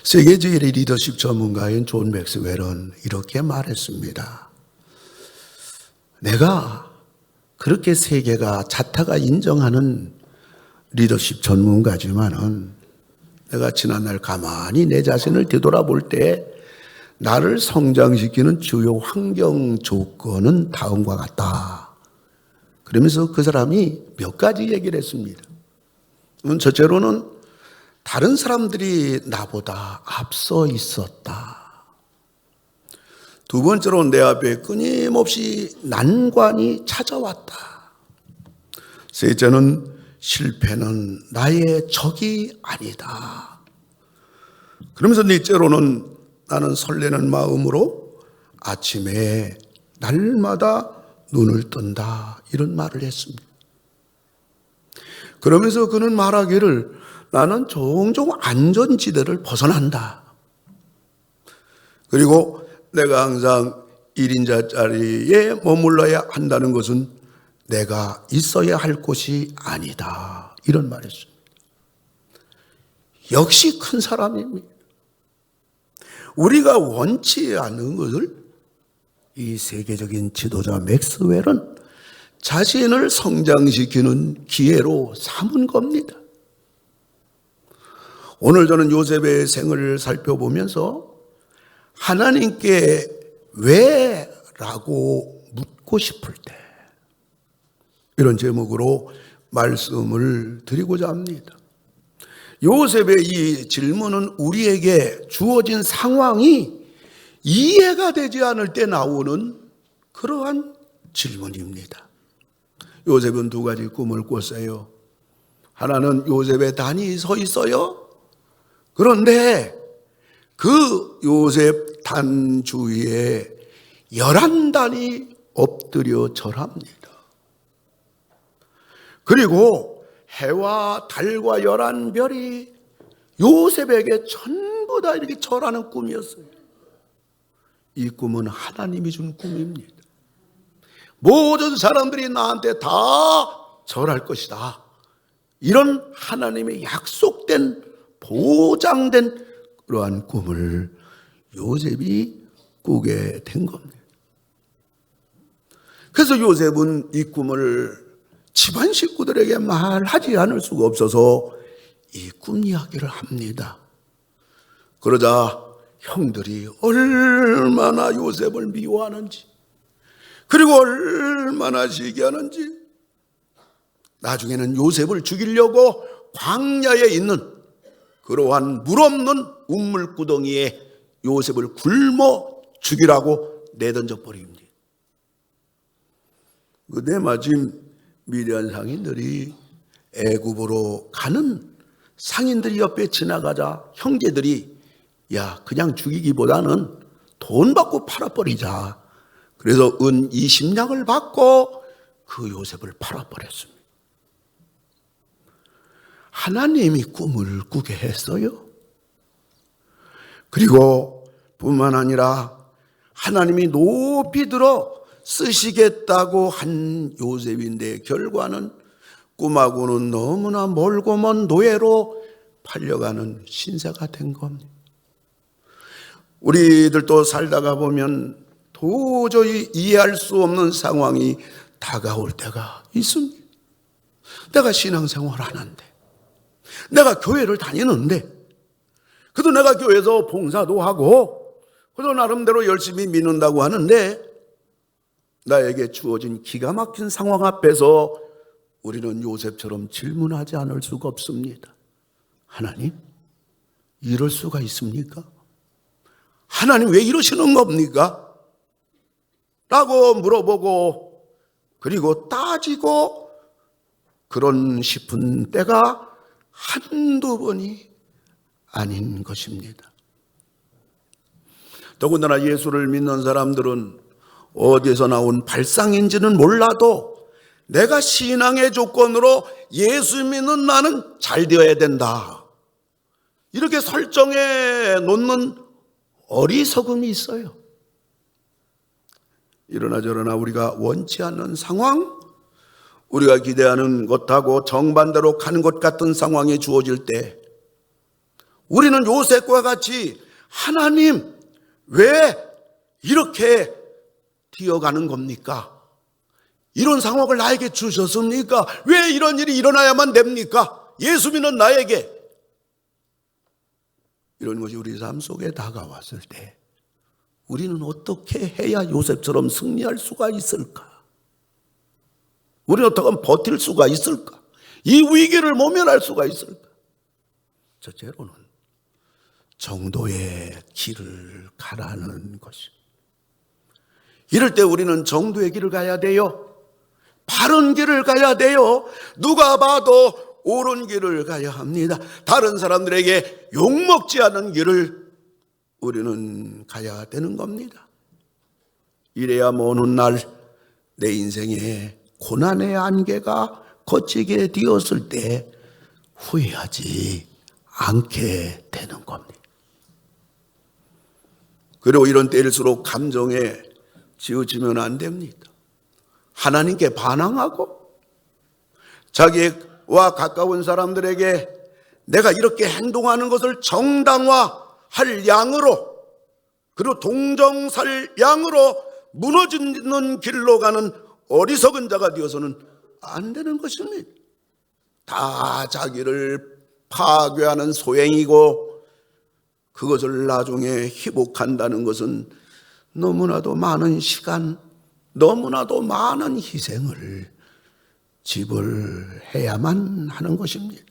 세계적인 리더십 전문가인 존 맥스웰은 이렇게 말했습니다. 내가 그렇게 세계가 자타가 인정하는 리더십 전문가지만은 내가 지난날 가만히 내 자신을 되돌아볼 때 나를 성장시키는 주요 환경 조건은 다음과 같다. 그러면서 그 사람이 몇 가지 얘기를 했습니다. 첫째로는 다른 사람들이 나보다 앞서 있었다. 두 번째로는 내 앞에 끊임없이 난관이 찾아왔다. 셋째는 실패는 나의 적이 아니다. 그러면서 넷째로는 나는 설레는 마음으로 아침에 날마다 눈을 뜬다. 이런 말을 했습니다. 그러면서 그는 말하기를 나는 종종 안전지대를 벗어난다. 그리고 내가 항상 1인자 자리에 머물러야 한다는 것은 내가 있어야 할 곳이 아니다. 이런 말이었습니다. 역시 큰 사람입니다. 우리가 원치 않는 것을 이 세계적인 지도자 맥스웰은 자신을 성장시키는 기회로 삼은 겁니다. 오늘 저는 요셉의 생을 살펴보면서 하나님께 왜? 라고 묻고 싶을 때 이런 제목으로 말씀을 드리고자 합니다. 요셉의 이 질문은 우리에게 주어진 상황이 이해가 되지 않을 때 나오는 그러한 질문입니다. 요셉은 두 가지 꿈을 꿨어요. 하나는 요셉의 단이 서 있어요. 그런데 그 요셉 단 주위에 11단이 엎드려 절합니다. 그리고 해와 달과 11별이 요셉에게 전부 다 이렇게 절하는 꿈이었어요. 이 꿈은 하나님이 준 꿈입니다. 모든 사람들이 나한테 다 절할 것이다. 이런 하나님의 약속된 보장된 그러한 꿈을 요셉이 꾸게 된 겁니다. 그래서 요셉은 이 꿈을 집안 식구들에게 말하지 않을 수가 없어서 이 꿈 이야기를 합니다. 그러자 형들이 얼마나 요셉을 미워하는지 그리고 얼마나 시기하는지 나중에는 요셉을 죽이려고 광야에 있는 그러한 물 없는 우물구덩이에 요셉을 굶어 죽이라고 내던져 버립니다. 그때 마침 미디안 상인들이 애굽으로 가는 상인들이 옆에 지나가자 형제들이 야 그냥 죽이기보다는 돈 받고 팔아버리자. 그래서 은 20냥을 받고 그 요셉을 팔아버렸습니다. 하나님이 꿈을 꾸게 했어요. 그리고 뿐만 아니라 하나님이 높이 들어 쓰시겠다고 한 요셉인데 결과는 꿈하고는 너무나 멀고 먼 노예로 팔려가는 신세가 된 겁니다. 우리들도 살다가 보면 도저히 이해할 수 없는 상황이 다가올 때가 있습니다. 내가 신앙생활을 하는데 내가 교회를 다니는데 그래도 내가 교회에서 봉사도 하고 그래도 나름대로 열심히 믿는다고 하는데 나에게 주어진 기가 막힌 상황 앞에서 우리는 요셉처럼 질문하지 않을 수가 없습니다. 하나님, 이럴 수가 있습니까? 하나님 왜 이러시는 겁니까? 라고 물어보고 그리고 따지고 그런 싶은 때가 한두 번이 아닌 것입니다. 더군다나 예수를 믿는 사람들은 어디에서 나온 발상인지는 몰라도 내가 신앙의 조건으로 예수 믿는 나는 잘 되어야 된다. 이렇게 설정해 놓는 어리석음이 있어요. 이러나 저러나 우리가 원치 않는 상황, 우리가 기대하는 것하고 정반대로 가는 것 같은 상황이 주어질 때 우리는 요셉과 같이 하나님 왜 이렇게 뛰어가는 겁니까? 이런 상황을 나에게 주셨습니까? 왜 이런 일이 일어나야만 됩니까? 예수 믿는 나에게. 이런 것이 우리 삶 속에 다가왔을 때 우리는 어떻게 해야 요셉처럼 승리할 수가 있을까? 우리는 어떻게 하면 버틸 수가 있을까? 이 위기를 모면할 수가 있을까? 첫째로는 정도의 길을 가라는 것입니다. 이럴 때 우리는 정도의 길을 가야 돼요. 바른 길을 가야 돼요. 누가 봐도 옳은 길을 가야 합니다. 다른 사람들에게 욕먹지 않은 길을 우리는 가야 되는 겁니다. 이래야 먼 날 내 인생에 고난의 안개가 거치게 되었을 때 후회하지 않게 되는 겁니다. 그리고 이런 때일수록 감정에 치우치면 안 됩니다. 하나님께 반항하고 자기와 가까운 사람들에게 내가 이렇게 행동하는 것을 정당화할 양으로, 그리고 동정살 양으로 무너지는 길로 가는 어리석은 자가 되어서는 안 되는 것입니다. 다 자기를 파괴하는 소행이고 그것을 나중에 회복한다는 것은 너무나도 많은 시간, 너무나도 많은 희생을 지불해야만 하는 것입니다.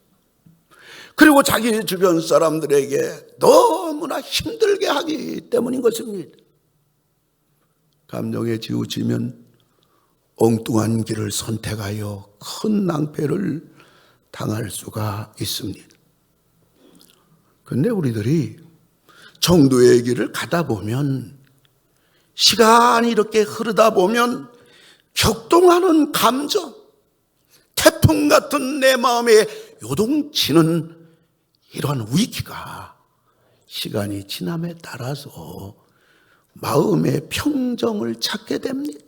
그리고 자기 주변 사람들에게 너무나 힘들게 하기 때문인 것입니다. 감정에 치우치면 엉뚱한 길을 선택하여 큰 낭패를 당할 수가 있습니다. 그런데 우리들이 정도의 길을 가다 보면, 시간이 이렇게 흐르다 보면 격동하는 감정, 태풍 같은 내 마음에 요동치는 이러한 위기가 시간이 지남에 따라서 마음의 평정을 찾게 됩니다.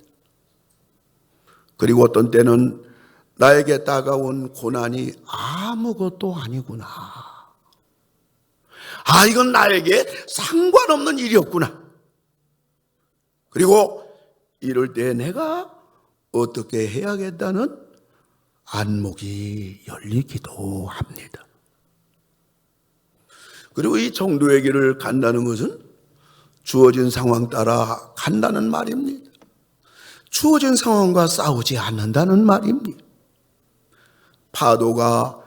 그리고 어떤 때는 나에게 다가온 고난이 아무것도 아니구나. 이건 나에게 상관없는 일이었구나. 그리고 이럴 때 내가 어떻게 해야겠다는 안목이 열리기도 합니다. 그리고 이 정도의 길을 간다는 것은 주어진 상황 따라 간다는 말입니다. 주어진 상황과 싸우지 않는다는 말입니다. 파도가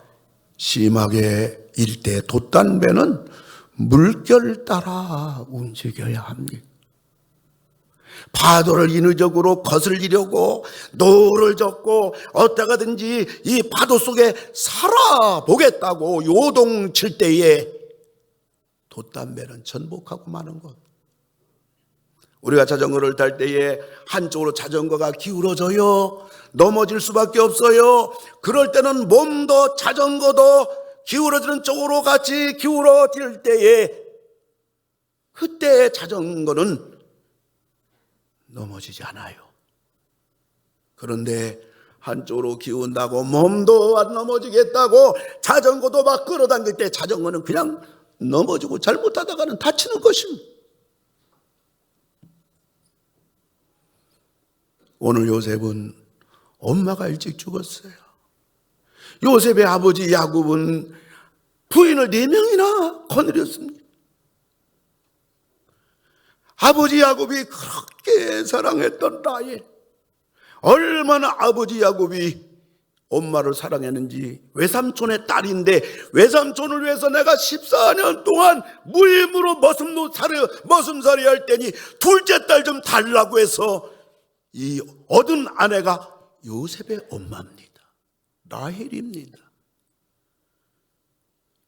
심하게 일 때 돛단배는 물결 따라 움직여야 합니다. 파도를 인위적으로 거슬리려고 노를 젓고 어떻게든지 이 파도 속에 살아보겠다고 요동칠 때에 돛단배는 전복하고 마는 것. 우리가 자전거를 탈 때에 한쪽으로 자전거가 기울어져요. 넘어질 수밖에 없어요. 그럴 때는 몸도 자전거도 기울어지는 쪽으로 같이 기울어질 때에, 그때 자전거는 넘어지지 않아요. 그런데 한쪽으로 기운다고 몸도 안 넘어지겠다고 자전거도 막 끌어당길 때 자전거는 그냥 넘어지고 잘못하다가는 다치는 것입니다. 오늘 요셉은 엄마가 일찍 죽었어요. 요셉의 아버지 야곱은 부인을 4명이나 거느렸습니다. 아버지 야곱이 그렇게 사랑했던 라헬, 얼마나 아버지 야곱이 엄마를 사랑했는지. 외삼촌의 딸인데 외삼촌을 위해서 내가 14년 동안 무임으로 머슴살이 할 때니 둘째 딸 좀 달라고 해서 이 얻은 아내가 요셉의 엄마입니다. 라헬입니다.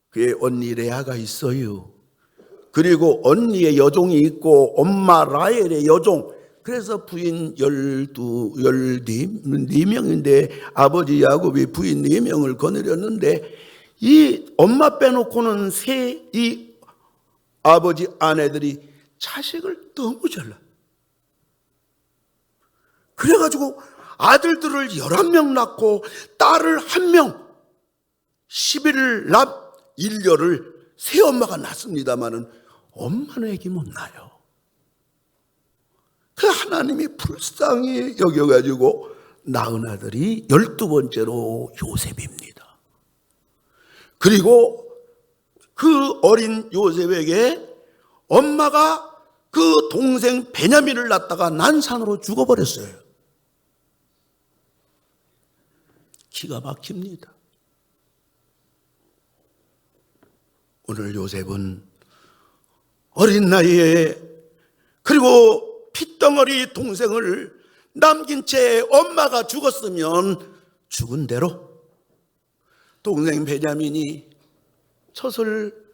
그의 언니 레아가 있어요. 그리고 언니의 여종이 있고 엄마 라헬의 여종. 그래서 부인 14명인데 아버지 야곱이 부인 4명을 거느렸는데 이 엄마 빼놓고는 이 아버지 아내들이 자식을 너무 잘라. 그래가지고 아들들을 11명 낳고 딸을 1명, 11납 1녀를 새엄마가 낳습니다마는 엄마는 애기 못 낳아요. 그 하나님이 불쌍히 여겨가지고 낳은 아들이 12번째로 요셉입니다. 그리고 그 어린 요셉에게 엄마가 그 동생 베냐민을 낳다가 난산으로 죽어버렸어요. 기가 막힙니다. 오늘 요셉은 어린 나이에 그리고 핏덩어리 동생을 남긴 채 엄마가 죽었으면 죽은 대로 동생 베냐민이 젖을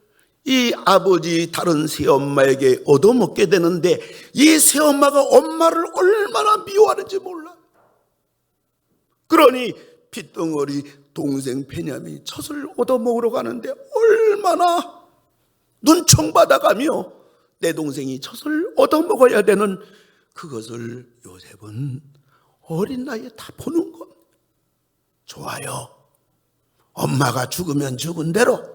이 아버지 다른 새엄마에게 얻어먹게 되는데 이 새엄마가 엄마를 얼마나 미워하는지 몰라. 그러니 핏덩어리 동생 베냐민이 젖을 얻어먹으러 가는데 얼마나 눈총받아가며 내 동생이 젖을 얻어먹어야 되는 그것을 요셉은 어린 나이에 다 보는 것. 좋아요. 엄마가 죽으면 죽은 대로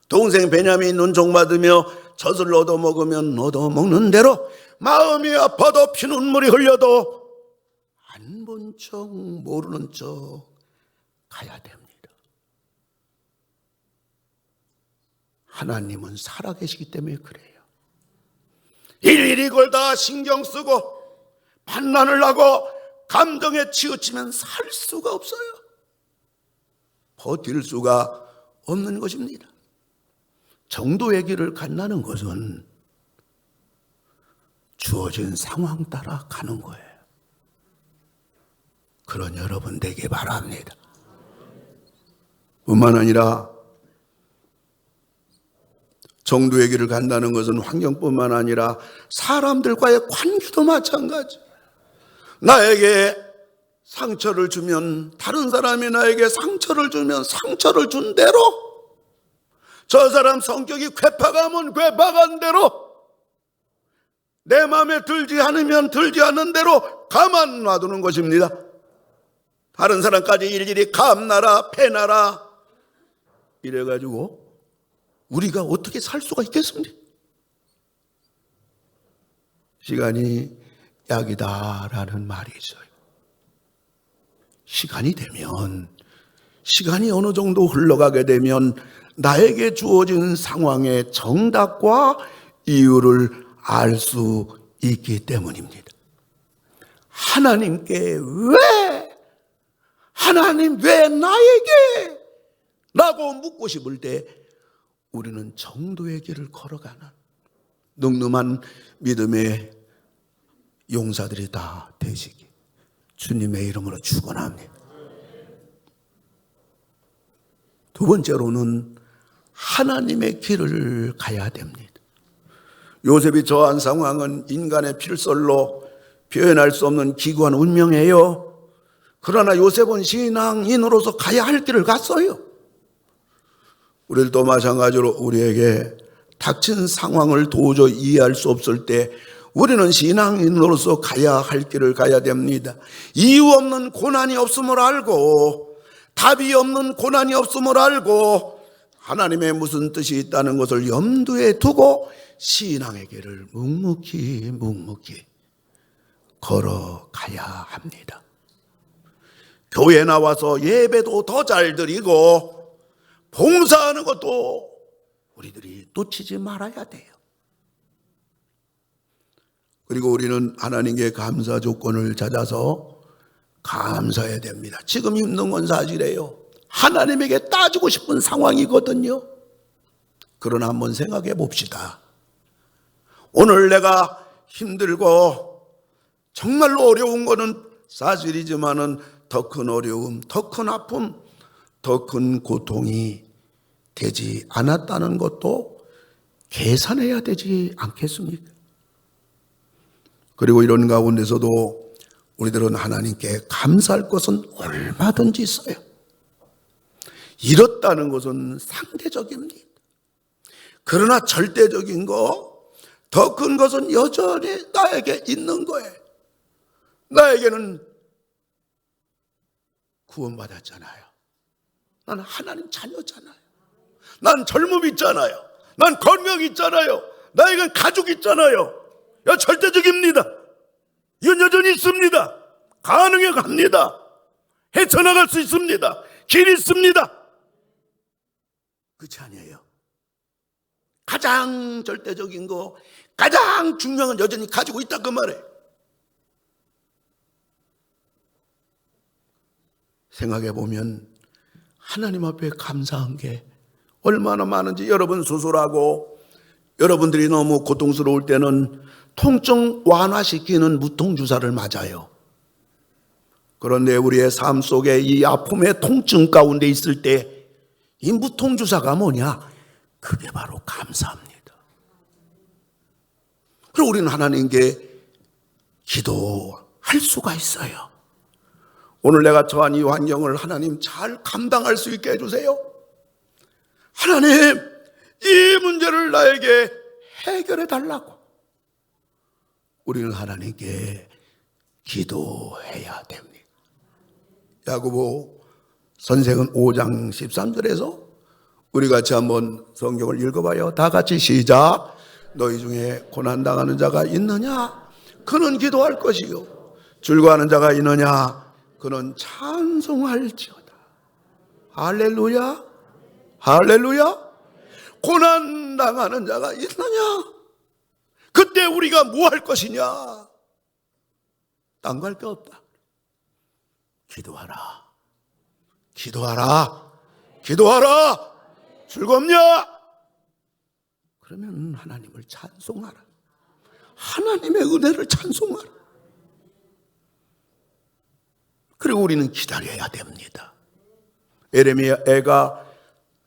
동생 베냐민이 눈총받으며 젖을 얻어먹으면 얻어먹는 대로 마음이 아파도 피눈물이 흘려도 안 본 척 모르는 척 가야 됩니다. 하나님은 살아계시기 때문에 그래요. 일일이 걸다 신경 쓰고 판단을 하고 감정에 치우치면 살 수가 없어요. 버틸 수가 없는 것입니다. 정도의 길을 간다는 것은 주어진 상황 따라 가는 거예요. 그런 여러분 되기 바랍니다. 뿐만 아니라 정도의 길을 간다는 것은 환경뿐만 아니라 사람들과의 관계도 마찬가지. 나에게 상처를 주면 다른 사람이 나에게 상처를 주면 상처를 준 대로 저 사람 성격이 괴팍하면 괴팍한 대로 내 마음에 들지 않으면 들지 않는 대로 가만 놔두는 것입니다. 다른 사람까지 일일이 감나라 패나라 이래가지고 우리가 어떻게 살 수가 있겠습니까? 시간이 약이다라는 말이 있어요. 시간이 되면 시간이 어느 정도 흘러가게 되면 나에게 주어진 상황의 정답과 이유를 알 수 있기 때문입니다. 하나님께 하나님 왜 나에게? 라고 묻고 싶을 때 우리는 정도의 길을 걸어가는 늠름한 믿음의 용사들이 다 되시기 주님의 이름으로 축원합니다. 두 번째로는 하나님의 길을 가야 됩니다. 요셉이 처한 상황은 인간의 필설로 표현할 수 없는 기구한 운명이에요. 그러나 요셉은 신앙인으로서 가야 할 길을 갔어요. 우리도 마찬가지로 우리에게 닥친 상황을 도저히 이해할 수 없을 때 우리는 신앙인으로서 가야 할 길을 가야 됩니다. 이유 없는 고난이 없음을 알고 답이 없는 고난이 없음을 알고 하나님의 무슨 뜻이 있다는 것을 염두에 두고 신앙의 길을 묵묵히 걸어가야 합니다. 교회 나와서 예배도 더 잘 드리고 봉사하는 것도 우리들이 놓치지 말아야 돼요. 그리고 우리는 하나님께 감사 조건을 찾아서 감사해야 됩니다. 지금 힘든 건 사실이에요. 하나님에게 따지고 싶은 상황이거든요. 그러나 한번 생각해 봅시다. 오늘 내가 힘들고 정말로 어려운 거는 사실이지만은 더 큰 어려움, 더 큰 아픔, 더 큰 고통이 되지 않았다는 것도 계산해야 되지 않겠습니까? 그리고 이런 가운데서도 우리들은 하나님께 감사할 것은 얼마든지 있어요. 잃었다는 것은 상대적입니다. 그러나 절대적인 거, 더 큰 것은 여전히 나에게 있는 거예요. 나에게는 구원받았잖아요. 나는 하나님 자녀잖아요. 난 젊음 있잖아요. 난 건강 있잖아요. 나에겐 가족 있잖아요. 야, 절대적입니다. 이건 여전히 있습니다. 가능해 갑니다. 헤쳐나갈 수 있습니다. 길이 있습니다. 그렇지 아니에요. 가장 절대적인 거, 가장 중요한 건 여전히 가지고 있다 그 말이에요. 생각해 보면 하나님 앞에 감사한 게 얼마나 많은지 여러분 수술하고 여러분들이 너무 고통스러울 때는 통증 완화시키는 무통주사를 맞아요. 그런데 우리의 삶 속에 이 아픔의 통증 가운데 있을 때 이 무통주사가 뭐냐? 그게 바로 감사합니다. 그리고 우리는 하나님께 기도할 수가 있어요. 오늘 내가 처한 이 환경을 하나님 잘 감당할 수 있게 해주세요. 하나님, 이 문제를 나에게 해결해 달라고. 우리는 하나님께 기도해야 됩니다. 야고보 선생은 5장 13절에서 우리 같이 한번 성경을 읽어봐요. 다 같이 시작. 너희 중에 고난당하는 자가 있느냐? 그는 기도할 것이요. 즐거워하는 자가 있느냐? 그는 찬송할지어다. 할렐루야. 할렐루야. 고난당하는 자가 있느냐? 그때 우리가 뭐 할 것이냐? 딴 거 할 게 없다. 기도하라. 기도하라. 기도하라. 즐겁냐? 그러면 하나님을 찬송하라. 하나님의 은혜를 찬송하라. 그리고 우리는 기다려야 됩니다. 에레미야가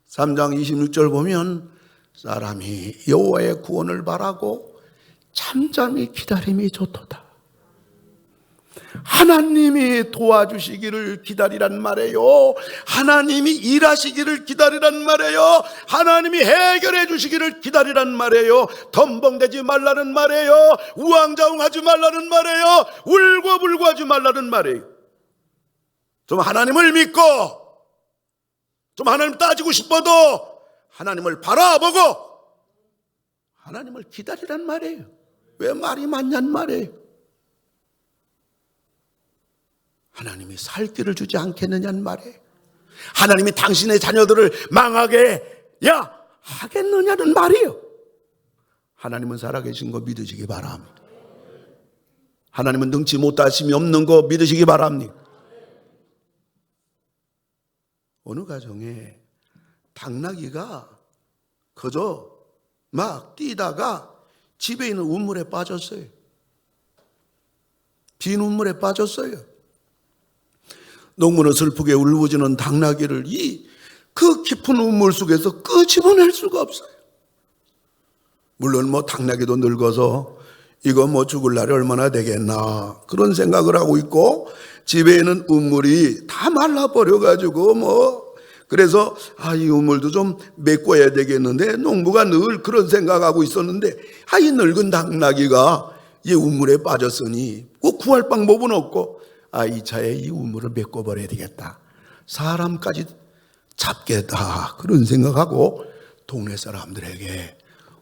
3장 26절 보면 사람이 여호와의 구원을 바라고 잠잠히 기다림이 좋도다. 하나님이 도와주시기를 기다리란 말이에요. 하나님이 일하시기를 기다리란 말이에요. 하나님이 해결해 주시기를 기다리란 말이에요. 덤벙대지 말라는 말이에요. 우왕좌왕하지 말라는 말이에요. 울고불고 하지 말라는 말이에요. 좀 하나님을 믿고 좀 하나님 따지고 싶어도 하나님을 바라보고 하나님을 기다리란 말이에요. 왜 말이 많냔 말이에요. 하나님이 살 길을 주지 않겠느냐는 말이에요. 하나님이 당신의 자녀들을 망하게 하겠느냐는 말이에요. 하나님은 살아계신 거 믿으시기 바랍니다. 하나님은 능치 못하심이 없는 거 믿으시기 바랍니다. 어느 가정에 당나귀가 그저 막 뛰다가 집에 있는 우물에 빠졌어요. 빈 우물에 빠졌어요. 농부는 슬프게 울부짖는 당나귀를 그 깊은 우물 속에서 끄집어낼 수가 없어요. 물론 당나귀도 늙어서 이거 죽을 날이 얼마나 되겠나 그런 생각을 하고 있고 집에 있는 우물이 다 말라버려가지고 그래서 이 우물도 좀 메꿔야 되겠는데 농부가 늘 그런 생각하고 있었는데 이 늙은 당나귀가 이 우물에 빠졌으니 구할 방법은 없고 이 차에 이 우물을 메꿔버려야 되겠다. 사람까지 잡겠다. 그런 생각하고 동네 사람들에게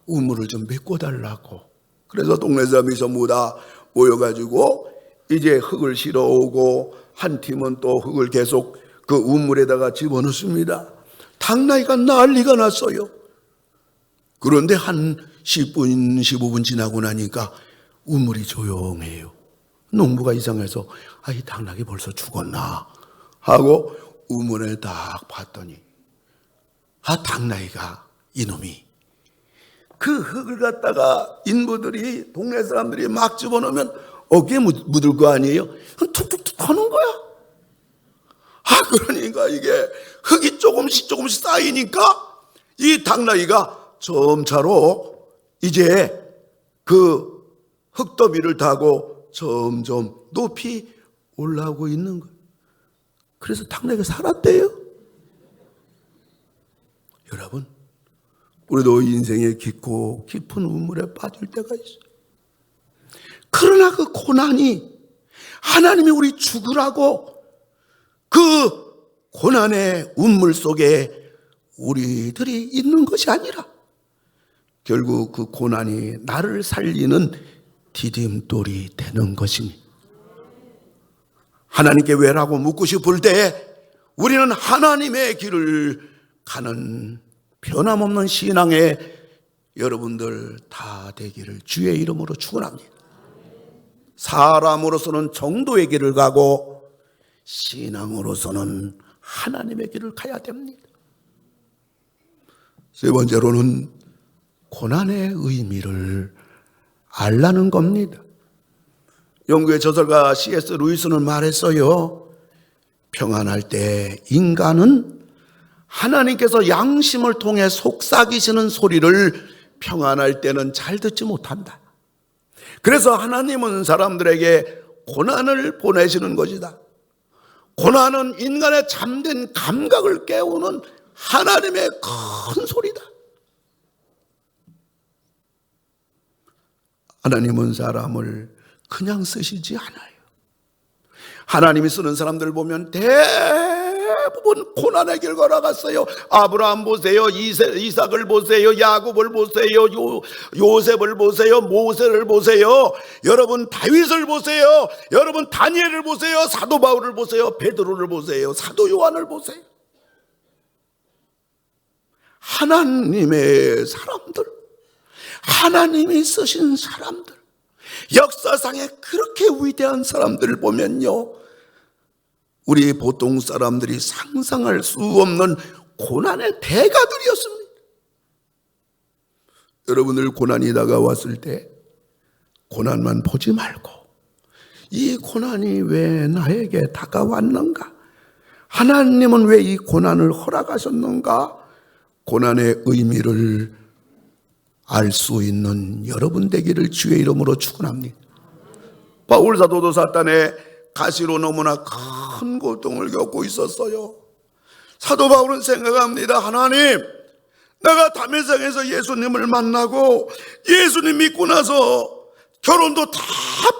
우물을 좀 메꿔달라고. 그래서 동네 사람이 전부 다 모여가지고 이제 흙을 실어오고 한 팀은 또 흙을 계속 그 우물에다가 집어넣습니다. 당나귀가 난리가 났어요. 그런데 한 10분, 15분 지나고 나니까 우물이 조용해요. 농부가 이상해서 이 당나귀 벌써 죽었나 하고 우물에 딱 봤더니 당나귀가 이놈이 그 흙을 갖다가 인부들이 동네 사람들이 막 집어넣으면 어깨에 묻을 거 아니에요? 툭툭툭 하는 거야. 그러니까 이게 흙이 조금씩 쌓이니까 이 당나귀가 점차로 이제 그 흙더미를 타고 점점 높이 올라오고 있는 거예요. 그래서 당나귀가 살았대요. 여러분, 우리도 인생의 깊고 깊은 우물에 빠질 때가 있어요. 그러나 그 고난이 하나님이 우리 죽으라고 그 고난의 우물 속에 우리들이 있는 것이 아니라 결국 그 고난이 나를 살리는 디딤돌이 되는 것입니다. 하나님께 왜라고 묻고 싶을 때 우리는 하나님의 길을 가는 변함없는 신앙의 여러분들 다 되기를 주의 이름으로 축원합니다. 사람으로서는 정도의 길을 가고 신앙으로서는 하나님의 길을 가야 됩니다. 세 번째로는 고난의 의미를 알라는 겁니다. 영국의 저설가 C.S. 루이스는 말했어요. 평안할 때 인간은 하나님께서 양심을 통해 속삭이시는 소리를 평안할 때는 잘 듣지 못한다. 그래서 하나님은 사람들에게 고난을 보내시는 것이다. 고난은 인간의 잠든 감각을 깨우는 하나님의 큰 소리다. 하나님은 사람을 그냥 쓰시지 않아요. 하나님이 쓰는 사람들 보면 대부분 고난의 길 걸어갔어요. 아브라함 보세요. 이삭을 보세요. 야곱을 보세요. 요셉을 보세요. 모세를 보세요. 여러분 다윗을 보세요. 여러분 다니엘을 보세요. 사도 바울을 보세요. 베드로를 보세요. 사도 요한을 보세요. 하나님의 사람들, 하나님이 쓰신 사람들, 역사상에 그렇게 위대한 사람들을 보면요, 우리 보통 사람들이 상상할 수 없는 고난의 대가들이었습니다. 여러분들 고난이 다가왔을 때 고난만 보지 말고 이 고난이 왜 나에게 다가왔는가? 하나님은 왜 이 고난을 허락하셨는가? 고난의 의미를 알 수 있는 여러분 되기를 주의 이름으로 축원합니다. 바울 사도도 사탄의 가시로 너무나 큰 고통을 겪고 있었어요. 사도 바울은 생각합니다. 하나님, 내가 담에색에서 예수님을 만나고 예수님 믿고 나서 결혼도 다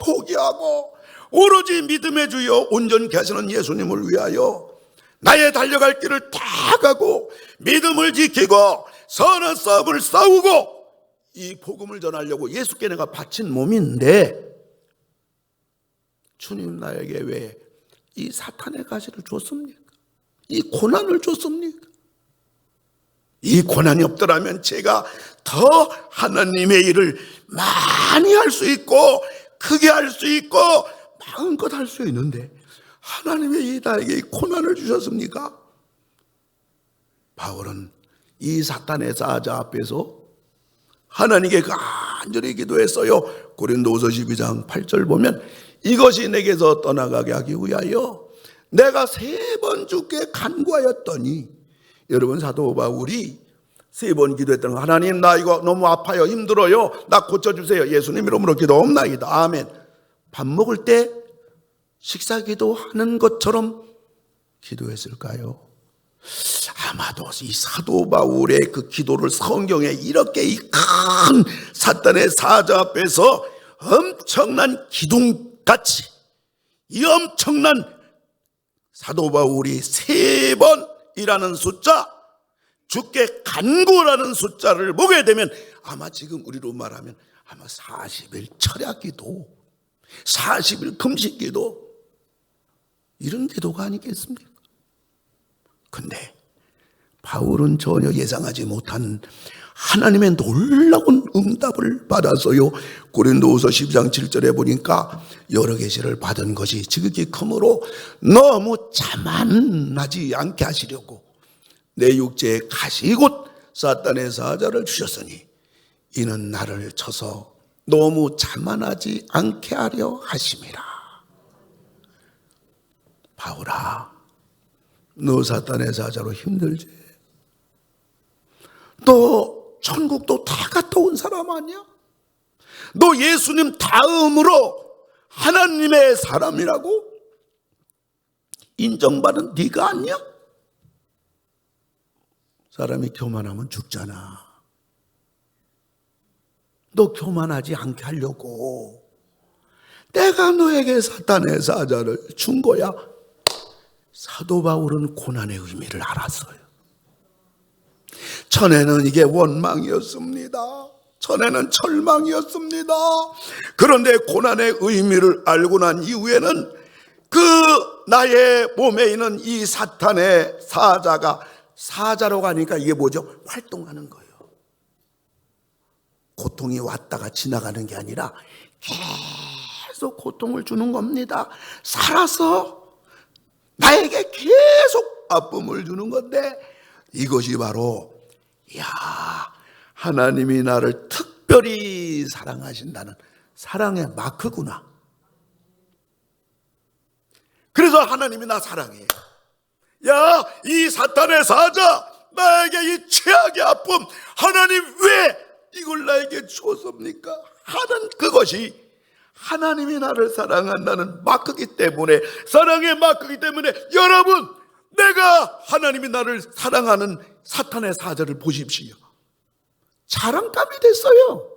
포기하고 오로지 믿음의 주여 온전케 하시는 예수님을 위하여 나의 달려갈 길을 다 가고 믿음을 지키고 선한 싸움을 싸우고 이 복음을 전하려고 예수께 내가 바친 몸인데 주님 나에게 왜 이 사탄의 가시를 줬습니까? 이 고난을 줬습니까? 이 고난이 없더라면 제가 더 하나님의 일을 많이 할 수 있고 크게 할 수 있고 마음껏 할 수 있는데 하나님이 나에게 이 고난을 주셨습니까? 바울은 이 사탄의 사자 앞에서 하나님께 간절히 기도했어요. 고린도후서 12장 8절 보면 이것이 내게서 떠나가게 하기 위하여 내가 3번 주께 간구하였더니, 여러분 사도 바울이 3번 기도했던 거, 하나님 나 이거 너무 아파요, 힘들어요, 나 고쳐주세요, 예수님 이름으로 기도옵나이다, 아멘. 밥 먹을 때 식사 기도하는 것처럼 기도했을까요? 아마도 이 사도 바울의 그 기도를 성경에 이렇게 이 큰 사탄의 사자 앞에서 엄청난 기둥같이 이 엄청난 사도 바울이 3번이라는 숫자, 주께 간구라는 숫자를 보게 되면 아마 지금 우리로 말하면 아마 40일 철야기도, 40일 금식기도, 이런 기도가 아니겠습니까? 근데 바울은 전혀 예상하지 못한 하나님의 놀라운 응답을 받아서요, 고린도후서 12장 7절에 보니까 여러 계시를 받은 것이 지극히 크므로 너무 자만하지 않게 하시려고 내 육체에 가시 곧 사탄의 사자를 주셨으니 이는 나를 쳐서 너무 자만하지 않게 하려 하심이라. 바울아, 너 사탄의 사자로 힘들지? 너 천국도 다 갔다 온 사람 아니야? 너 예수님 다음으로 하나님의 사람이라고 인정받은 네가 아니야? 사람이 교만하면 죽잖아. 너 교만하지 않게 하려고 내가 너에게 사탄의 사자를 준 거야. 사도 바울은 고난의 의미를 알았어요. 전에는 이게 원망이었습니다. 전에는 절망이었습니다. 그런데 고난의 의미를 알고 난 이후에는 그 나의 몸에 있는 이 사탄의 사자가, 사자라고 하니까 이게 뭐죠? 활동하는 거예요. 고통이 왔다가 지나가는 게 아니라 계속 고통을 주는 겁니다. 살아서 나에게 계속 아픔을 주는 건데, 이것이 바로 하나님이 나를 특별히 사랑하신다는 사랑의 마크구나. 그래서 하나님이 나 사랑해요. 이 사탄의 사자, 나에게 이 최악의 아픔, 하나님 왜 이걸 나에게 줬습니까? 하는 그것이 하나님이 나를 사랑한다는 마크이기 때문에, 사랑의 마크이기 때문에, 여러분, 내가 하나님이 나를 사랑하는 사탄의 사자를 보십시오. 자랑감이 됐어요.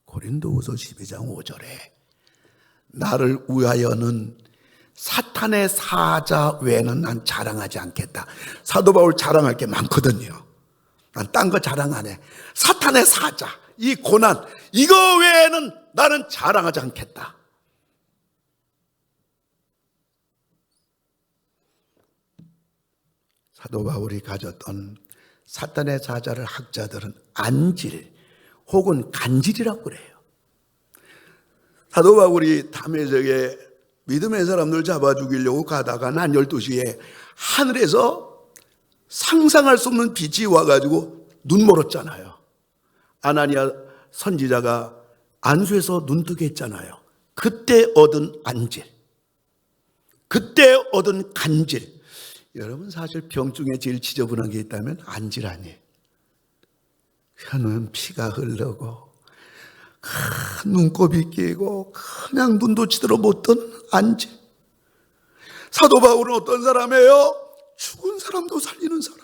고린도후서 12장 5절에 나를 위하여는 사탄의 사자 외에는 난 자랑하지 않겠다. 사도 바울 자랑할 게 많거든요. 난 딴 거 자랑 안 해. 사탄의 사자, 이 고난, 이거 외에는 나는 자랑하지 않겠다. 사도 바울이 가졌던 사탄의 사자를 학자들은 안질 혹은 간질이라고 그래요. 사도 바울이 다메섹에 믿음의 사람들 잡아 죽이려고 가다가 난 12시에 하늘에서 상상할 수 없는 빛이 와가지고 눈 멀었잖아요. 아나니아 선지자가 안수에서 눈 뜨게 했잖아요. 그때 얻은 안질, 그때 얻은 간질. 여러분, 사실 병 중에 제일 지저분한 게 있다면 안질 아니에요. 혀는 피가 흐르고 눈곱이 끼고 그냥 눈도 제대로 못 뜨는 안질. 사도 바울은 어떤 사람이에요? 죽은 사람도 살리는 사람.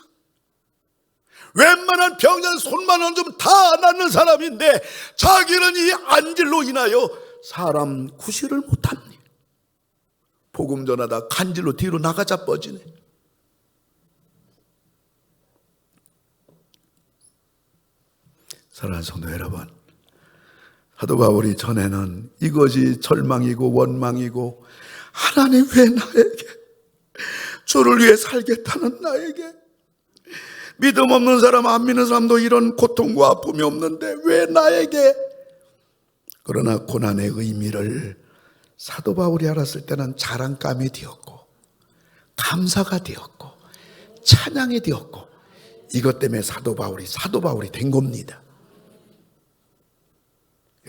웬만한 병자는 손만 얹으면 다 낫는 사람인데 자기는 이 안질로 인하여 사람 구실을 못합니다. 복음 전하다 간질로 뒤로 나가자 뻗지네. 사랑하는 성도 여러분, 사도 바울이 전에는 이것이 절망이고 원망이고, 하나님 왜 나에게, 주를 위해 살겠다는 나에게, 믿음 없는 사람, 안 믿는 사람도 이런 고통과 아픔이 없는데 왜 나에게. 그러나 고난의 의미를 사도 바울이 알았을 때는 자랑감이 되었고, 감사가 되었고, 찬양이 되었고, 이것 때문에 사도 바울이 된 겁니다.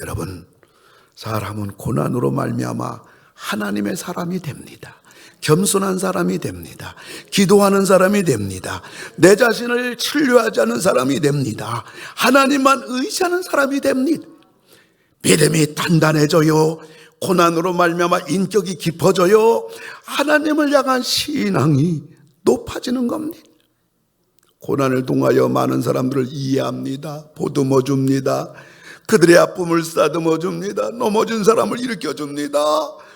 여러분, 사람은 고난으로 말미암아 하나님의 사람이 됩니다. 겸손한 사람이 됩니다. 기도하는 사람이 됩니다. 내 자신을 치료하지 않는 사람이 됩니다. 하나님만 의지하는 사람이 됩니다. 믿음이 단단해져요. 고난으로 말미암아 인격이 깊어져요. 하나님을 향한 신앙이 높아지는 겁니다. 고난을 통하여 많은 사람들을 이해합니다. 보듬어 줍니다. 그들의 아픔을 싸듬어 줍니다. 넘어진 사람을 일으켜 줍니다.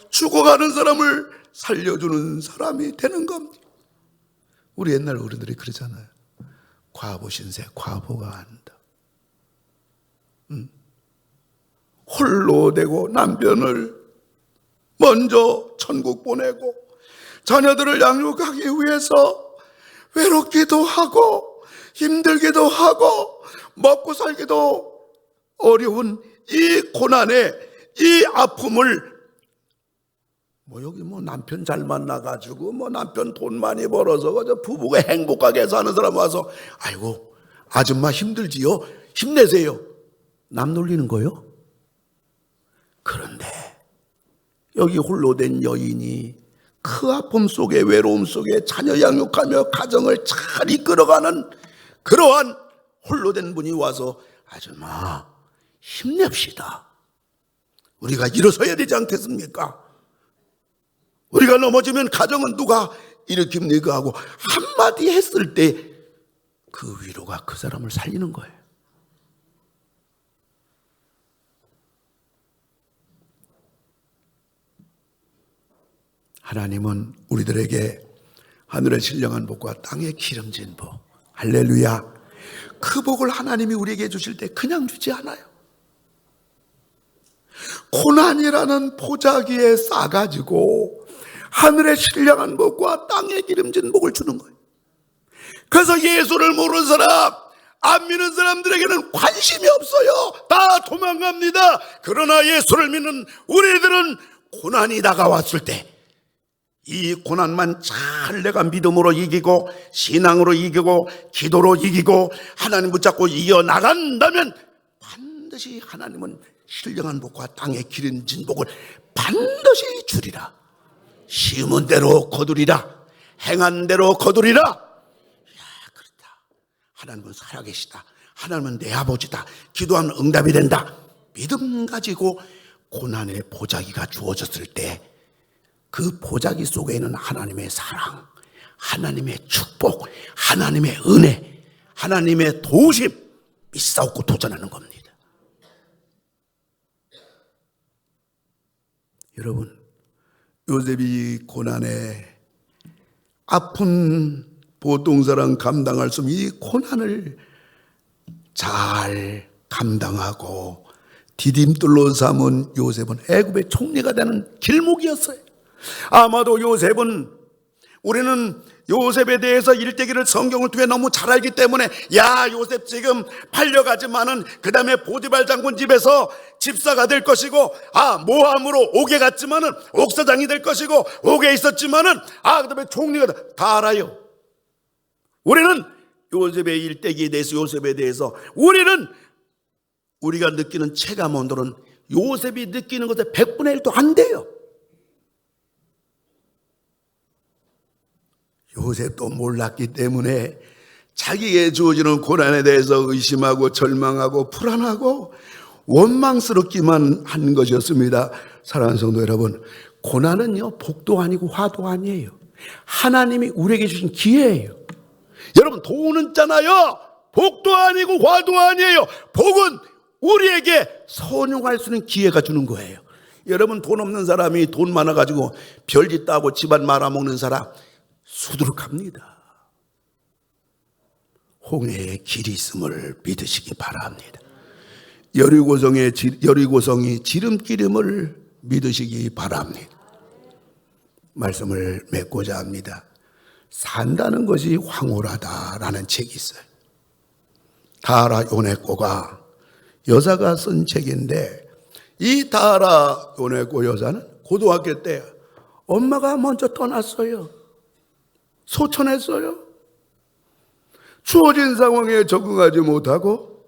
죽어가는 사람을 살려주는 사람이 되는 겁니다. 우리 옛날 어른들이 그러잖아요. 과부 신세 과부가 한다. 홀로 되고 남편을 먼저 천국 보내고 자녀들을 양육하기 위해서 외롭기도 하고 힘들기도 하고 먹고 살기도 어려운 이 고난에, 이 아픔을 여기 남편 잘 만나가지고 남편 돈 많이 벌어서 부부가 행복하게 사는 사람 와서 아이고 아줌마 힘들지요? 힘내세요. 남 놀리는 거요? 그런데 여기 홀로 된 여인이 그 아픔 속에, 외로움 속에 자녀 양육하며 가정을 잘 이끌어가는 그러한 홀로 된 분이 와서 아줌마 힘냅시다. 우리가 일어서야 되지 않겠습니까? 우리가 넘어지면 가정은 누가 일으킵니까 하고 한마디 했을 때 그 위로가 그 사람을 살리는 거예요. 하나님은 우리들에게 하늘의 신령한 복과 땅의 기름진 복, 할렐루야. 그 복을 하나님이 우리에게 주실 때 그냥 주지 않아요. 고난이라는 보자기에 싸가지고 하늘의 신령한 복과 땅에 기름진 복을 주는 거예요. 그래서 예수를 모르는 사람, 안 믿는 사람들에게는 관심이 없어요. 다 도망갑니다. 그러나 예수를 믿는 우리들은 고난이 다가왔을 때 이 고난만 잘 내가 믿음으로 이기고 신앙으로 이기고 기도로 이기고 하나님 붙잡고 이어나간다면 반드시 하나님은 신령한 복과 땅에 기름진 복을 반드시 주리라. 심은 대로 거두리라. 행한 대로 거두리라. 그렇다. 하나님은 살아계시다. 하나님은 내 아버지다. 기도하면 응답이 된다. 믿음 가지고 고난의 보자기가 주어졌을 때 그 보자기 속에 있는 하나님의 사랑, 하나님의 축복, 하나님의 은혜, 하나님의 도우심 싸우고 도전하는 겁니다. 여러분, 요셉이 고난에 아픈 보통 사람 감당할 수 없는 이 고난을 잘 감당하고 디딤돌로 삼은 요셉은 애굽의 총리가 되는 길목이었어요. 아마도 요셉은, 우리는 요셉에 대해서 일대기를 성경을 통해 너무 잘 알기 때문에 야, 요셉 지금 팔려가지만은 그 다음에 보디발 장군 집에서 집사가 될 것이고, 모함으로 옥에 갔지만은 옥사장이 될 것이고, 옥에 있었지만은 그 다음에 총리가 다 알아요. 우리는 요셉의 일대기에 대해서, 요셉에 대해서 우리가 느끼는 체감 온도는 요셉이 느끼는 것의 100분의 1도 안 돼요. 요셉도 몰랐기 때문에 자기에게 주어지는 고난에 대해서 의심하고 절망하고 불안하고 원망스럽기만 한 것이었습니다. 사랑하는 성도 여러분, 고난은요 복도 아니고 화도 아니에요. 하나님이 우리에게 주신 기회예요. 여러분, 돈은 있잖아요. 복도 아니고 화도 아니에요. 복은 우리에게 선용할 수 있는 기회가 주는 거예요. 여러분, 돈 없는 사람이 돈 많아가지고 별짓 따고 집안 말아먹는 사람 수두룩합니다. 홍해의 길이 있음을 믿으시기 바랍니다. 여리고성이 지름길임을 믿으시기 바랍니다. 말씀을 맺고자 합니다. 산다는 것이 황홀하다라는 책이 있어요. 다하라 요네코가 여자가 쓴 책인데, 이 다하라 요네코 여자는 고등학교 때 엄마가 먼저 떠났어요. 소천했어요. 주어진 상황에 적응하지 못하고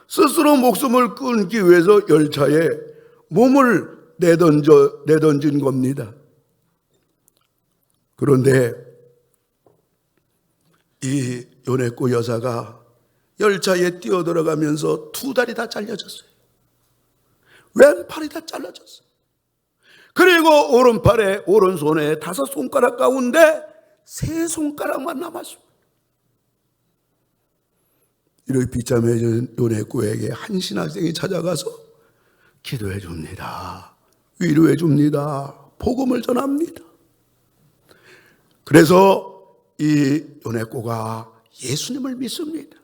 스스로 목숨을 끊기 위해서 열차에 몸을 내던진 겁니다. 그런데 이 요네코 여사가 열차에 뛰어들어가면서 두 다리 다 잘려졌어요. 왼팔이 다 잘라졌어요. 그리고 오른손에 5손가락 가운데 3손가락만 남았습니다. 이렇게 비참해진 요네코에게 한 신학생이 찾아가서 기도해 줍니다. 위로해 줍니다. 복음을 전합니다. 그래서 이 요네코가 예수님을 믿습니다.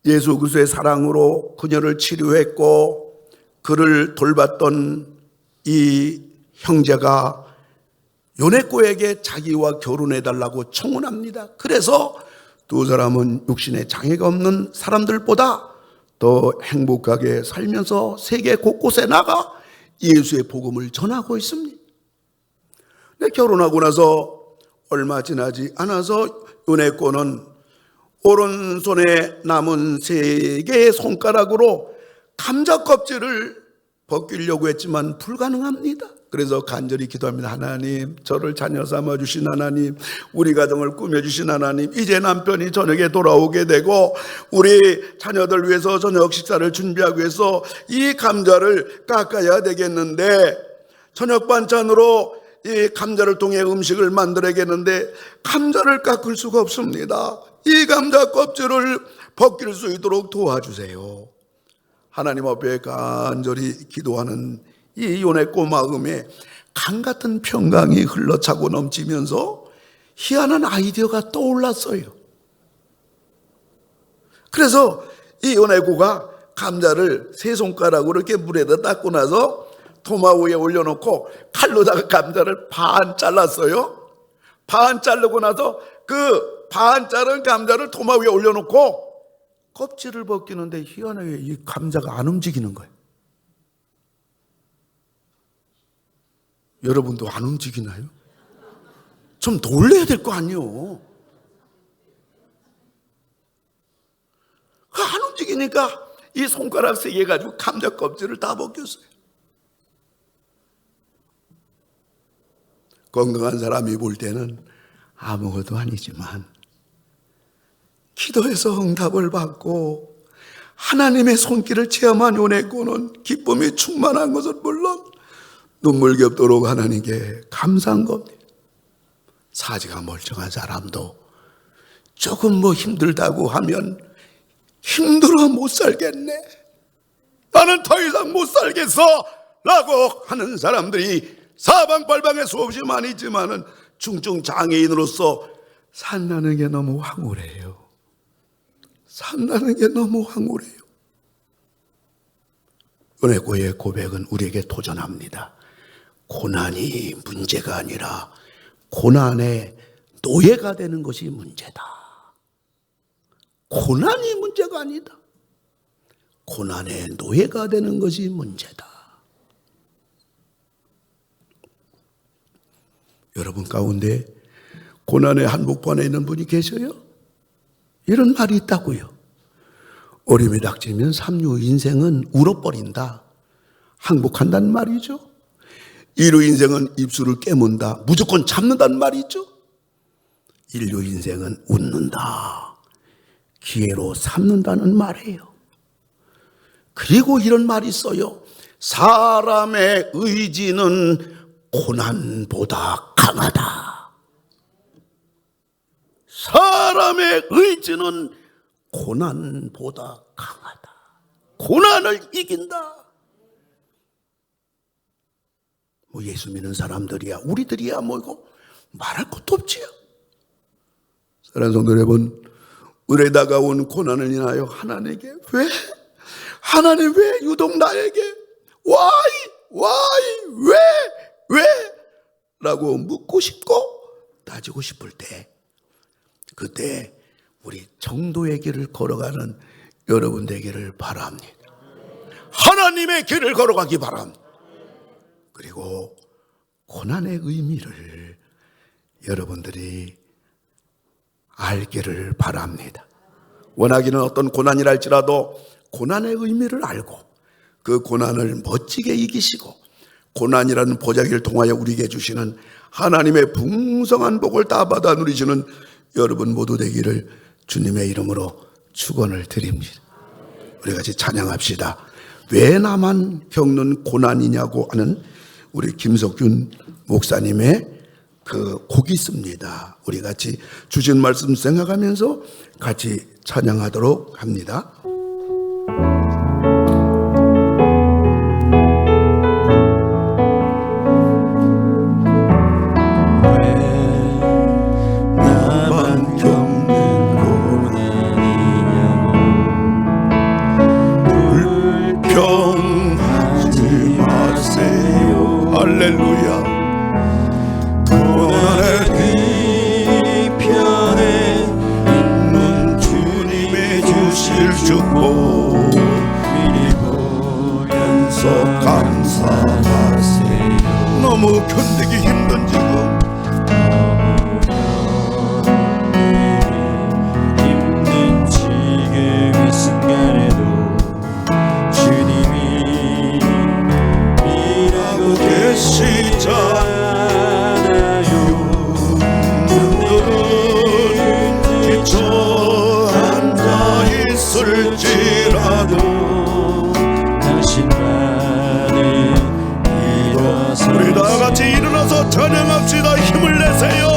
예수 그리스도의 사랑으로 그녀를 치료했고, 그를 돌봤던 이 형제가 요네코에게 자기와 결혼해달라고 청혼합니다. 그래서 두 사람은 육신에 장애가 없는 사람들보다 더 행복하게 살면서 세계 곳곳에 나가 예수의 복음을 전하고 있습니다. 근데 결혼하고 나서 얼마 지나지 않아서 요네코는 오른손에 남은 3개의 손가락으로 감자 껍질을 벗기려고 했지만 불가능합니다. 그래서 간절히 기도합니다. 하나님, 저를 자녀 삼아 주신 하나님, 우리 가정을 꾸며주신 하나님, 이제 남편이 저녁에 돌아오게 되고 우리 자녀들 위해서 저녁 식사를 준비하기 위해서 이 감자를 깎아야 되겠는데, 저녁 반찬으로 이 감자를 통해 음식을 만들어야겠는데 감자를 깎을 수가 없습니다. 이 감자 껍질을 벗길 수 있도록 도와주세요. 하나님 앞에 간절히 기도하는 이 요네코 마음에 강 같은 평강이 흘러차고 넘치면서 희한한 아이디어가 떠올랐어요. 그래서 이 요네고가 감자를 세 손가락으로 이렇게 물에다 닦고 나서 도마 위에 올려놓고 칼로다가 감자를 반 잘랐어요. 반 자르고 나서 그 반 자른 감자를 도마 위에 올려놓고 껍질을 벗기는데 희한하게 이 감자가 안 움직이는 거예요. 여러분도 안 움직이나요? 좀 놀래야 될 거 아니에요. 안 움직이니까 이 손가락 세 개 가지고 감자 껍질을 다 벗겼어요. 건강한 사람이 볼 때는 아무것도 아니지만 기도해서 응답을 받고 하나님의 손길을 체험한 요네고는 기쁨이 충만한 것은 물론 눈물겹도록 하나님께 감사한 겁니다. 사지가 멀쩡한 사람도 조금 뭐 힘들다고 하면 힘들어 못 살겠네, 나는 더 이상 못 살겠어 라고 하는 사람들이 사방팔방에 수없이 많이 있지만은 중증 장애인으로서 산다는 게 너무 황홀해요. 산다는 게 너무 황홀해요. 요네고의 고백은 우리에게 도전합니다. 고난이 문제가 아니라 고난의 노예가 되는 것이 문제다. 고난이 문제가 아니다. 고난의 노예가 되는 것이 문제다. 여러분 가운데 고난의 한복판에 있는 분이 계셔요? 이런 말이 있다고요. 어려움이 닥치면 삼류 인생은 울어버린다, 항복한다는 말이죠. 이류 인생은 입술을 깨문다, 무조건 참는다는 말이죠. 인류 인생은 웃는다, 기회로 삼는다는 말이에요. 그리고 이런 말이 있어요. 사람의 의지는 고난보다 강하다. 사람의 의지는 고난보다 강하다. 고난을 이긴다. 뭐 예수 믿는 사람들이야, 우리들이야 뭐 이거 말할 것도 없지요. 사랑하는 성도 여러분, 우리에 다가온 고난을 인하여 하나님께 하나님 왜 유독 나에게 왜 라고 묻고 싶고 따지고 싶을 때, 그때 우리 정도의 길을 걸어가는 여러분 되기를 바랍니다. 하나님의 길을 걸어가기 바랍니다. 그리고 고난의 의미를 여러분들이 알기를 바랍니다. 원하기는 어떤 고난이랄지라도 고난의 의미를 알고 그 고난을 멋지게 이기시고 고난이라는 보자기를 통하여 우리에게 주시는 하나님의 풍성한 복을 다 받아 누리시는 여러분 모두 되기를 주님의 이름으로 축원을 드립니다. 우리 같이 찬양합시다. 왜 나만 겪는 고난이냐고 하는 우리 김석균 목사님의 그 곡이 있습니다. 우리 같이 주신 말씀 생각하면서 같이 찬양하도록 합니다. 너무 견디기 힘든 지금 이 순간에도 주님이 일하고 계시잖아요. 눈들은 지쳐 앉아 있을지라도 당신만은 일어서 우리 다 같이 일어나서 찬양합시다. 힘을 내세요.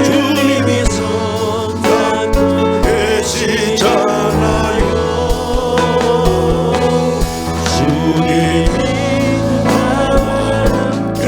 주님이 나와 함께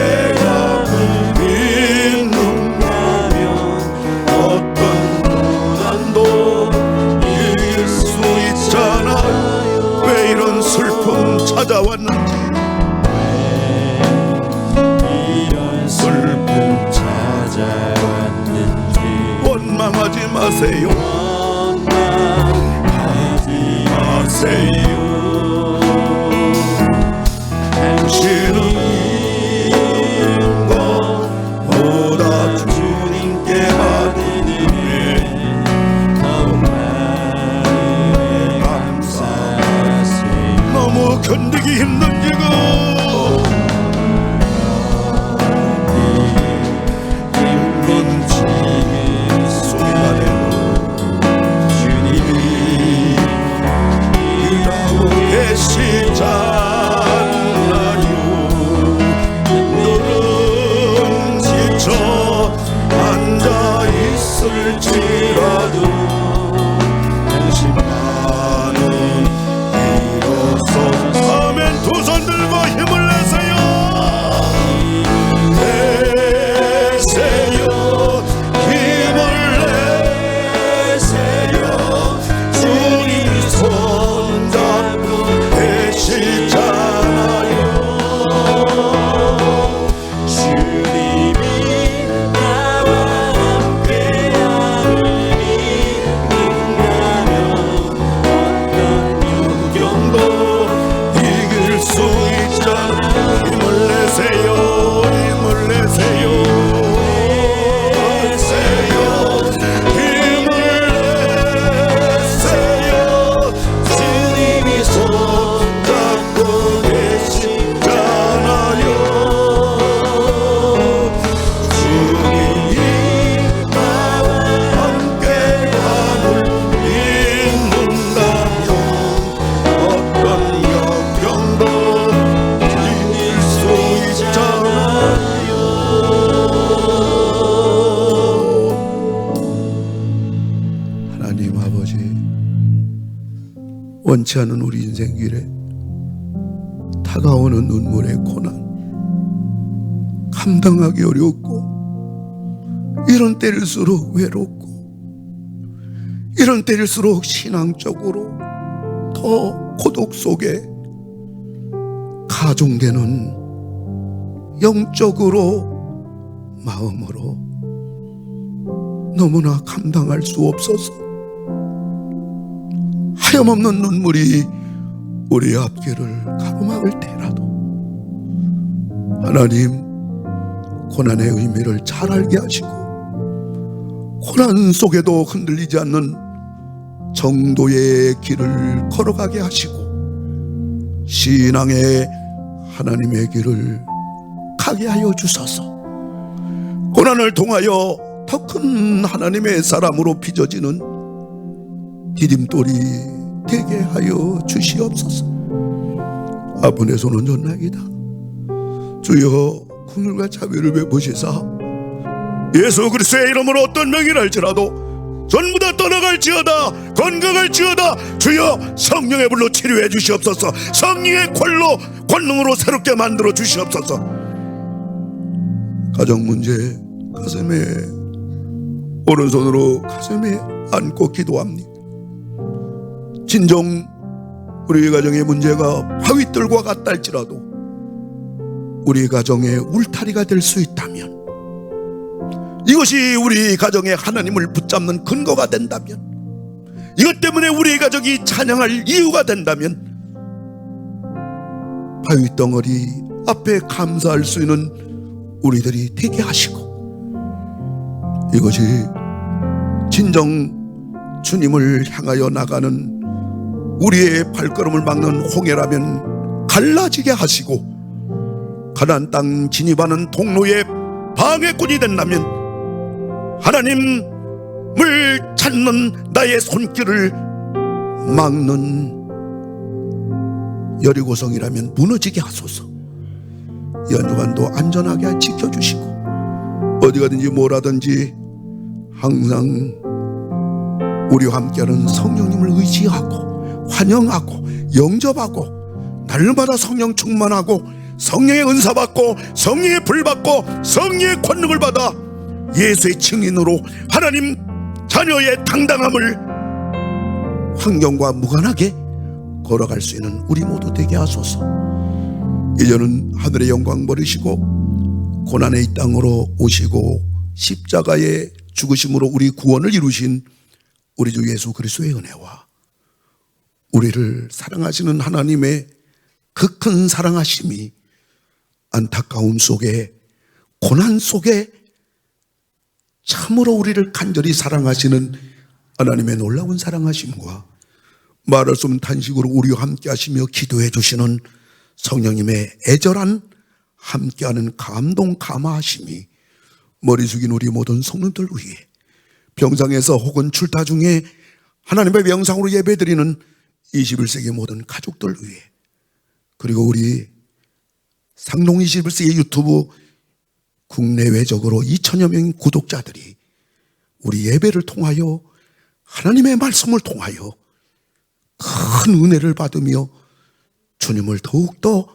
마세요. 원망하지 마세요. 당신은 것보다 주님께 받으니 더욱 많이 감사하세요. 너무 견디기 힘든 지금 힘든 지금 소리가 되고 주님이 일하고 계시잖아요. 너는 지쳐 앉아있을지라도 당신만은 일어서 아멘. 두 손 들고 힘을 내세요. 내세요. 힘을 내세요. 주님이 손잡고 계시잖아요. 주님이 나와 함께하니 믿는다면 어떤 경도 이길 수 있잖아. 힘을 내세요. 힘을 내세요. 내세요. 힘을 내세요. 주님이 손잡고 계시잖아요. 주님이 나와 함께함을 믿는다면 어떤 역경도 이길 수 있잖아요. 하나님 아버지, 원치 않은 우리 인생 길에 다가오는 눈물의 고난 감당하기 어렵고, 이런 때일수록 외롭고, 이런 때일수록 신앙적으로 더 고독 속에 가중되는 영적으로 마음으로 너무나 감당할 수 없어서 하염없는 눈물이 우리 앞길을 가로막을 때라도 하나님, 고난의 의미를 잘 알게 하시고 고난 속에도 흔들리지 않는 정도의 길을 걸어가게 하시고 신앙의 하나님의 길을 가게 하여 주소서. 고난을 통하여 더 큰 하나님의 사람으로 빚어지는 디딤돌이 되게 하여 주시옵소서. 아분의 손은 전나이다. 주여 긍휼과 자비를 베푸시사 예수 그리스도의 이름으로 어떤 명이랄지라도 전부 다 떠나갈지어다, 건강할지어다. 주여 성령의 불로 치료해 주시옵소서. 성령의 권능으로 새롭게 만들어 주시옵소서. 가정 문제 가슴에 오른손으로 가슴에 안고 기도합니다. 진정 우리 가정의 문제가 바위돌과 같다 할지라도 우리 가정의 울타리가 될 수 있다면, 이것이 우리 가정의 하나님을 붙잡는 근거가 된다면, 이것 때문에 우리 가족이 찬양할 이유가 된다면, 바위덩어리 앞에 감사할 수 있는 우리들이 되게 하시고, 이것이 진정 주님을 향하여 나가는 우리의 발걸음을 막는 홍해라면 갈라지게 하시고, 가나안 땅 진입하는 통로에 방해꾼이 된다면, 하나님을 찾는 나의 손길을 막는 여리고성이라면 무너지게 하소서. 연주관도 안전하게 지켜주시고, 어디 가든지 뭐라든지 항상 우리와 함께하는 성령님을 의지하고 환영하고 영접하고, 날마다 성령 충만하고 성령의 은사 받고 성령의 불 받고 성령의 권능을 받아 예수의 증인으로 하나님 자녀의 당당함을 환경과 무관하게 걸어갈 수 있는 우리 모두 되게 하소서. 이제는 하늘의 영광 버리시고 고난의 이 땅으로 오시고 십자가의 죽으심으로 우리 구원을 이루신 우리 주 예수 그리스도의 은혜와 우리를 사랑하시는 하나님의 그 큰 사랑하심이 안타까움 속에, 고난 속에 참으로 우리를 간절히 사랑하시는 하나님의 놀라운 사랑하심과 말할 수 없는 탄식으로 우리와 함께 하시며 기도해 주시는 성령님의 애절한 함께하는 감동 감화하심이 머리 숙인 우리 모든 성도들 위해, 병상에서 혹은 출타 중에 하나님의 명상으로 예배드리는 21세기 모든 가족들 위해, 그리고 우리 상동 21세기 유튜브 국내외적으로 2천여 명의 구독자들이 우리 예배를 통하여 하나님의 말씀을 통하여 큰 은혜를 받으며 주님을 더욱더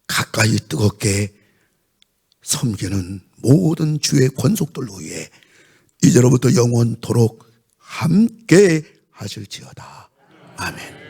가까이 뜨겁게 섬기는 모든 주의 권속들 위해 이제로부터 영원토록 함께 하실지어다. 아멘.